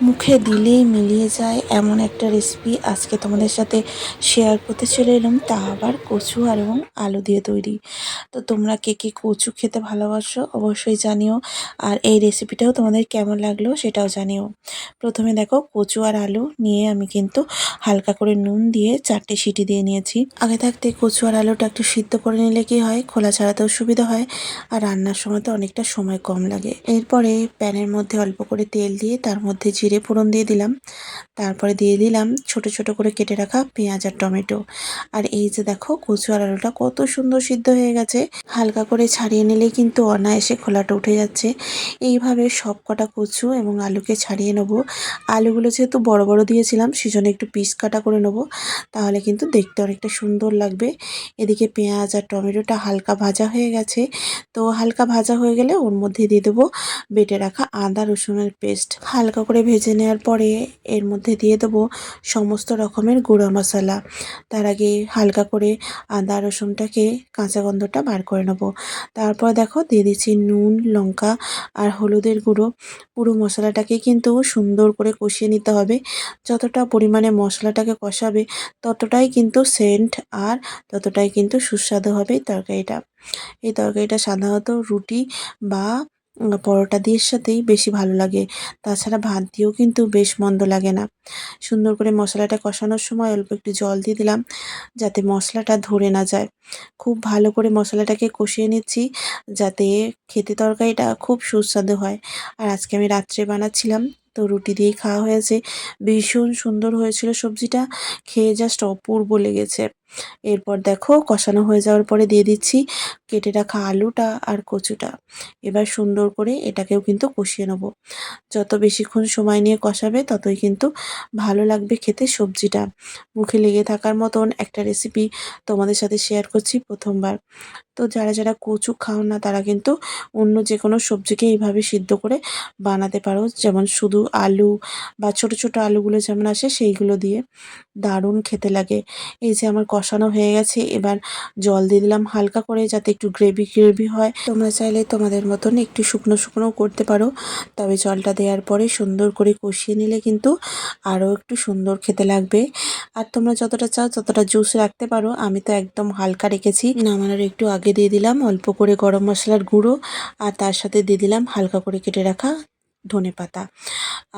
মুখে দিলেই মিলিয়ে যায় এমন একটা রেসিপি আজকে তোমাদের সাথে শেয়ার করতে চলে এলাম, তা আবার কচু আর এবং আলু দিয়ে তৈরি। তো তোমরা কে কে কচু খেতে ভালোবাসো অবশ্যই জানিও, আর এই রেসিপিটাও তোমাদের কেমন লাগলো সেটাও জানিও। প্রথমে দেখো, কচু আর আলু নিয়ে আমি কিন্তু হালকা করে নুন দিয়ে 4টে সিটি দিয়ে নিয়েছি। আগে থাকতে কচু আর আলুটা একটু সিদ্ধ করে নিলে কি হয়, খোলা ছাড়াতেও সুবিধা হয় আর রান্নার সময় তো অনেকটা সময় কম লাগে। এরপরে প্যানের মধ্যে অল্প করে তেল দিয়ে তার মধ্যে জিরে ফোড়ন দিয়ে দিলাম। তারপরে দিয়ে দিলাম ছোট ছোট করে কেটে রাখা পেঁয়াজ আর টমেটো। আর এই যে দেখো, কচু আর আলুটা কত সুন্দর সিদ্ধ হয়ে গেছে। হালকা করে ছাড়িয়ে নিলেই কিন্তু অনায়াসে খোলাটা উঠে যাচ্ছে। এইভাবে সব কটা কচু এবং আলুকে ছাড়িয়ে নেবো। আলুগুলো যেহেতু বড় বড় দিয়েছিলাম সেজন্য একটু পিস কাটা করে নেবো, তাহলে কিন্তু দেখতে অনেকটা সুন্দর লাগবে। এদিকে পেঁয়াজ আর টমেটোটা হালকা ভাজা হয়ে গেছে। তো হালকা ভাজা হয়ে গেলে ওর মধ্যে দিয়ে দেবো বেটে রাখা আদা রসুনের পেস্ট। হালকা করে ভেজে নেওয়ার পরে এর মধ্যে দিয়ে দেবো সমস্ত রকমের গুঁড়া মশলা। তার আগে হালকা করে আদা রসুনটাকে কাঁচা গন্ধটা বার করে নেবো। তারপর দেখো দিয়ে দিচ্ছি নুন, লঙ্কা আর হলুদের গুঁড়ো। পুরো মশলাটাকে কিন্তু সুন্দর করে কষিয়ে নিতে হবে। যতটা পরিমাণে মশলাটাকে কষাবে ততটাই কিন্তু সেন্ট আর ততটাই কিন্তু সুস্বাদু হবে তরকারিটা। এই তরকারিটা সাধারণত রুটি বা পরোটা দিয়ে সাথেই বেশি ভালো লাগে। তাছাড়া ভাত দিয়েও কিন্তু বেশ মন্দ লাগে না। সুন্দর করে মশলাটা কষানোর সময় অল্প একটু জল দিয়ে দিলাম, যাতে মশলাটা ধরে না যায়। খুব ভালো করে মশলাটাকে কষিয়ে নিচ্ছি, যাতে খেতে তরকারিটা খুব সুস্বাদু হয়। আর আজকে আমি রাত্রে বানাচ্ছিলাম, তো রুটি দিয়েই খাওয়া হয়েছে। ভীষণ সুন্দর হয়েছিল সবজিটা, খেয়ে জাস্ট অপূর্ব লেগেছে। এরপর দেখো, কষানো হয়ে যাওয়ার পরে দিয়ে দিচ্ছি কেটে রাখা আলুটা আর কচুটা। এবার সুন্দর করে এটাকেও কিন্তু কষিয়ে নেব। যত বেশিক্ষণ সময় নিয়ে কষাবে ততই কিন্তু ভালো লাগবে খেতে সবজিটা। মুখে লেগে থাকার মতন একটা রেসিপি তোমাদের সাথে শেয়ার করছি প্রথমবার। তো যারা যারা কচু খাও না তারা কিন্তু অন্য যে কোনো সবজিকে এইভাবে সিদ্ধ করে বানাতে পারো, যেমন শুধু আলু বা ছোট ছোট আলুগুলো যেমন আসে সেইগুলো দিয়ে দারুণ খেতে লাগে। এই যে আমার কষানো হয়ে গেছে, এবার জল দিয়ে দিলাম হালকা করে, যাতে একটু গ্রেভি গ্রেভি হয়। তোমরা চাইলে তোমাদের মতন একটু শুকনো শুকনোও করতে পারো, তবে জলটা দেওয়ার পরে সুন্দর করে কষিয়ে নিলে কিন্তু আরও একটু সুন্দর খেতে লাগবে। আর তোমরা যতটা চাও ততটা জুস রাখতে পারো, আমি তো একদম হালকা রেখেছি। নামানোর একটু আগে দিয়ে দিলাম অল্প করে গরম মশলার গুঁড়ো, আর তার সাথে দিয়ে দিলাম হালকা করে কেটে রাখা ধনেপাতা।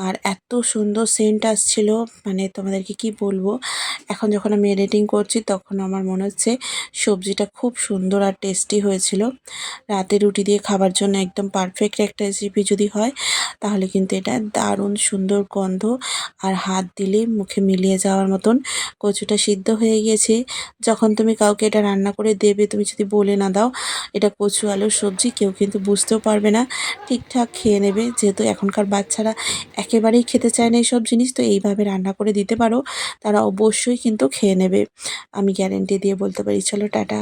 আর এত সুন্দর সেন্ট আসছিল, মানে তোমাদেরকে কি বলবো। এখন যখন আমি এডিটিং করছি তখন আমার মনে হচ্ছে সবজিটা খুব সুন্দর আর টেস্টি হয়েছিল। রাতে রুটি দিয়ে খাবার জন্য একদম পারফেক্ট একটা রেসিপি যদি হয়, তাহলে কিন্তু এটা দারুণ সুন্দর গন্ধ আর হাত দিলে মুখে মিলিয়ে যাওয়ার মতন। কচুটা সিদ্ধ হয়ে গিয়েছে। যখন তুমি কাউকে এটা রান্না করে দেবে, তুমি যদি বলে না দাও এটা কচু আলুর সবজি, কেউ কিন্তু বুঝতেও পারবে না, ঠিকঠাক খেয়ে নেবে। যেহেতু এখনকার বাচ্চারা একেবারেই খেতে চায় না এইসব জিনিস, তো এইভাবে রান্না করে দিতে পারো, তারা অবশ্যই কিন্তু খেয়ে নেবে। আমি গ্যারেন্টি দিয়ে বলতে পারি। চলো টাটা।